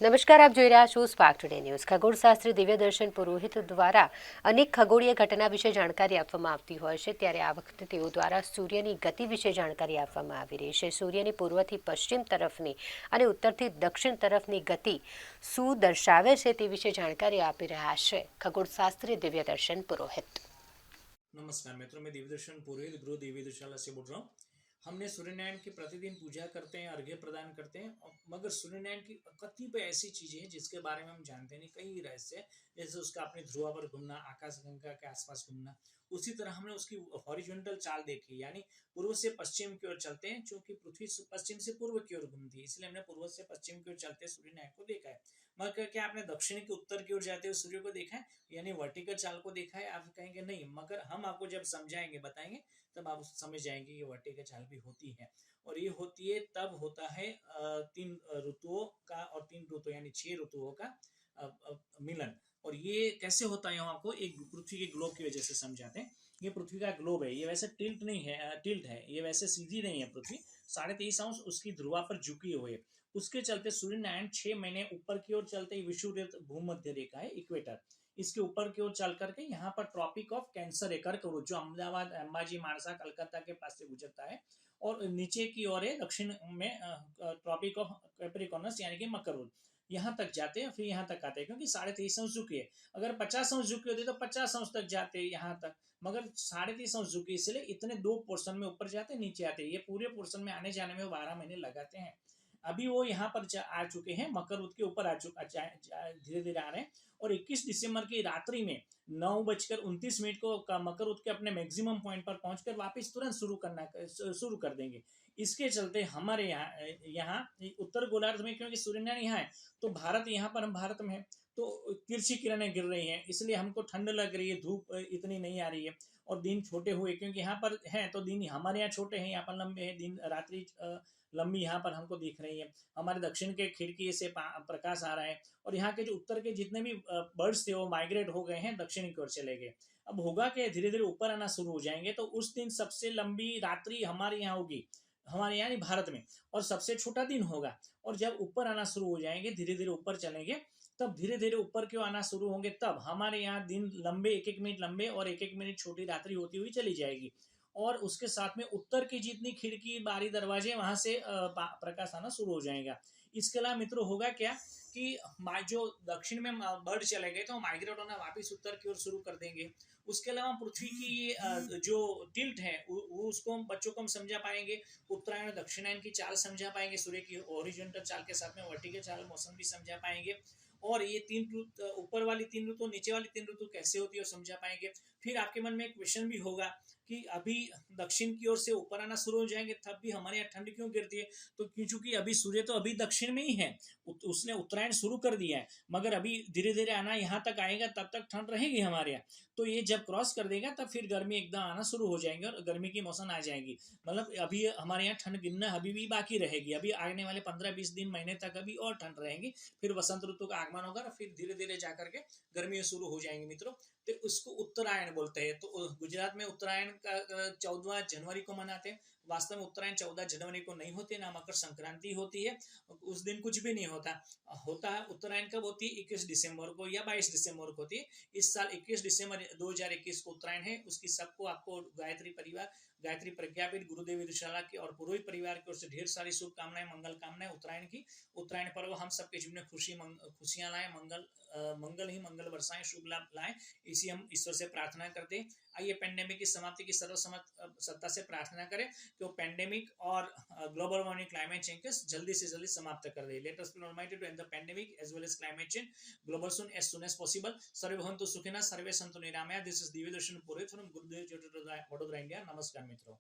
નમસ્કાર, આપ જોઈ રહ્યા છો સ્પાર્ક ટુડે ન્યૂઝ। ખગોળશાસ્ત્રી દિવ્યદર્શન પુરોહિત દ્વારા અનેક ખગોળીય ઘટના વિશે જાણકારી આપવામાં આવતી હોય છે, ત્યારે આ વખતે તેઓ દ્વારા સૂર્યની ગતિ વિશે જાણકારી આપવામાં આવી રહી છે। સૂર્યની પૂર્વથી પશ્ચિમ તરફની અને ઉત્તરથી દક્ષિણ તરફની ગતિ શું દર્શાવે છે તે વિશે જાણકારી આપી રહ્યા છે ખગોળશાસ્ત્રી દિવ્યદર્શન પુરોહિત। नमस्कार मित्रों, मैं दिव्यदर्शन पुरोहित गुरु दिव्यदर्शाला से बोल रहा हूँ। हमने सूर्यनारायण की प्रतिदिन पूजा करते हैं, अर्घ्य प्रदान करते हैं, मगर सूर्यनारायण की कतिपय ऐसी चीजें हैं जिसके बारे में हम जानते नहीं, कई रहस्य, जैसे उसका अपनी ध्रुवा पर घूमना, आकाशगंगा के आसपास घूमना। उसी तरह हमने उसकी हॉरिजॉन्टल चाल देखी, यानी पूर्व से पश्चिम की ओर चलते हैं, क्योंकि पृथ्वी पश्चिम से पूर्व की ओर घूमती है, इसलिए हमने पूर्व से पश्चिम की ओर चलते सूर्यनारायण को देखा है। मगर क्या आपने दक्षिण की उत्तर की ओर जाते हुए सूर्य को देखा है, यानी वर्टिकल चाल को देखा है? आप कहेंगे नहीं, मगर हम आपको जब समझाएंगे, बताएंगे, तब आप समझ जाएंगे ये वर्टिकल चाल भी होती है। और ये होती है तब होता है तीन ऋतुओं का, और तीन ऋतु यानी 6 ऋतुओं का मिलन। और ये कैसे होता है, आपको एक पृथ्वी के ग्लोब की वजह से समझाते हैं। ये पृथ्वी का ग्लोब है, ये वैसे टिल्ट नहीं है, टिल्ट है, ये वैसे सीधी नहीं है पृथ्वी, 23.5 अंश उसकी ध्रुवा पर झुकी हुई है। उसके चलते सूर्य नारायण 6 महीने ऊपर की ओर चलते ही विषुववृत्त भूमध्य रेखा है, इक्वेटर, इसके ऊपर की ओर चल करके यहाँ पर ट्रॉपिक ऑफ कैंसर है, कर्कवृत्त, जो अहमदाबाद, अंबाजी, मानसा, कलकत्ता के पास से गुजरता है, और नीचे की ओर है दक्षिण में ट्रॉपिक ऑफ कैप्रिकॉर्नस यानी कि मकर, यहाँ तक जाते हैं, फिर यहाँ तक आते हैं, क्योंकि 23.5 अंश झुकी है। अगर 50 अंश झुकी होती तो 50 अंश तक जाते यहाँ तक, मगर 23.5 अंश झुकी, इसलिए इतने 2 पोर्शन में ऊपर जाते नीचे आते, ये पूरे पोर्शन में आने जाने में 12 महीने लगाते हैं। अभी वो यहाँ पर आ चुके हैं, मकर के ऊपर धीरे धीरे आ रहे हैं, और 21 दिसंबर की रात्रि में 9:29 को मकर के अपने मैक्सिमम पॉइंट पर पहुंचकर वापस तुरंत शुरू कर देंगे। इसके चलते हमारे यहाँ उत्तर गोलार्ध में, क्योंकि सूर्यनारायण यहाँ है, तो भारत यहाँ पर, हम भारत में है, तो तिरछी किरणें गिर रही हैं, इसलिए हमको ठंड लग रही है, धूप इतनी नहीं आ रही है, और दिन छोटे हुए, क्योंकि यहाँ पर है तो दिन हमारे यहाँ छोटे हैं, यहाँ पर लंबे हैं दिन, रात्रि लंबी यहाँ पर हमको दिख रही है। हमारे दक्षिण के खिड़की से प्रकाश आ रहा है, और यहाँ के जो उत्तर के जितने भी बर्ड्स थे वो माइग्रेट हो गए हैं, दक्षिण की ओर चले गए। अब होगा कि धीरे धीरे ऊपर आना शुरू हो जाएंगे, तो उस दिन सबसे लंबी रात्रि हमारे यहाँ होगी, हमारे यानी भारत में, और सबसे छोटा दिन होगा। और जब ऊपर आना शुरू हो जाएंगे, धीरे धीरे ऊपर चलेंगे, तब धीरे धीरे ऊपर क्यों आना शुरू होंगे, तब हमारे यहाँ दिन लंबे, 1-1 मिनट लंबे और 1-1 मिनट छोटी रात्रि होती हुई चली जाएगी। और उसके साथ में उत्तर की जितनी खिड़की, बारी, दरवाजे, वहां से प्रकाश आना शुरू हो जाएगा। इसके अलावा मित्रों होगा क्या कि जो दक्षिण में बर्ड चले गए तो माइग्रेट होना वापस उत्तर की ओर शुरू कर देंगे। उसके अलावा पृथ्वी की ये जो टिल्ट है वो उसको हम बच्चों को हम समझा पाएंगे, उत्तरायण दक्षिणायन की चाल समझा पाएंगे, सूर्य की हॉरिजॉन्टल चाल के साथ में वर्टिकल चाल, मौसम भी समझा पाएंगे, और ये 3 ऋतु, ऊपर वाली 3 ऋतु, नीचे वाली 3 ऋतु कैसे होती है समझा पाएंगे। फिर आपके मन में एक क्वेश्चन भी होगा कि अभी दक्षिण की ओर से ऊपर आना शुरू हो जाएंगे, तब भी हमारे यहाँ ठंड क्यों गिरती है? तो क्योंकि अभी सूर्य तो अभी दक्षिण में ही है, उसने उत्तरायण शुरू कर दिया है, मगर अभी धीरे धीरे आना यहाँ तक आएगा, तब तक ठंड रहेगी हमारे यहाँ। तो ये जब क्रॉस कर देगा तब फिर गर्मी एकदम आना शुरू हो जाएंगे, और गर्मी की मौसम आ जाएगी। मतलब अभी हमारे यहाँ ठंड गिरना अभी भी बाकी रहेगी, अभी आने वाले 15-20 दिन, महीने तक अभी और ठंड रहेगी, फिर वसंत ऋतु का आगमन होगा, फिर धीरे धीरे जाकर के गर्मी शुरू हो जाएंगी मित्रों। तो उसको उत्तरायण बोलते हैं। तो गुजरात में उत्तरायण का 14 जनवरी को मनाते हैं। वास्तव में उत्तरायण 14 जनवरी को नहीं होती, ना मकर संक्रांति होती है, उस दिन कुछ भी नहीं होता। होता है उत्तरायण कब होती है? 21 दिसंबर को या 22 दिसंबर को होती है। इस साल 21 दिसंबर 2021 को उत्तरायण है। उसकी सबको, आपको गायत्री परिवार, गायत्री प्रज्ञापीठ, गुरुदेव विदुशाला की और पुरोहित परिवार की ओर से ढेर सारी शुभकामनाएं, मंगल कामनाएं उत्तरायण की। उत्तरायण पर्व हम सबके जीवन में खुशियां लाए, मंगल ही मंगल बरसाएं, शुभ लाभ लाए, इसी हम ईश्वर से प्रार्थना करते हैं। आइए पेंडेमिक की समाप्ति की सर्वसम्मत सत्ता से प्रार्थना करें कि वो पेंडेमिक और ग्लोबल वार्मिंग, क्लाइमेट चेंज को जल्दी से जल्दी समाप्त कर दे। Let us pray almighty to end the pandemic as well as climate change global soon as possible. सर्वे भवन्तु सुखिनः, सर्वे सन्तु निरामया। This is Divyadarshan Purohit from Gurudev Vadodara, India. नमस्कार मित्रों।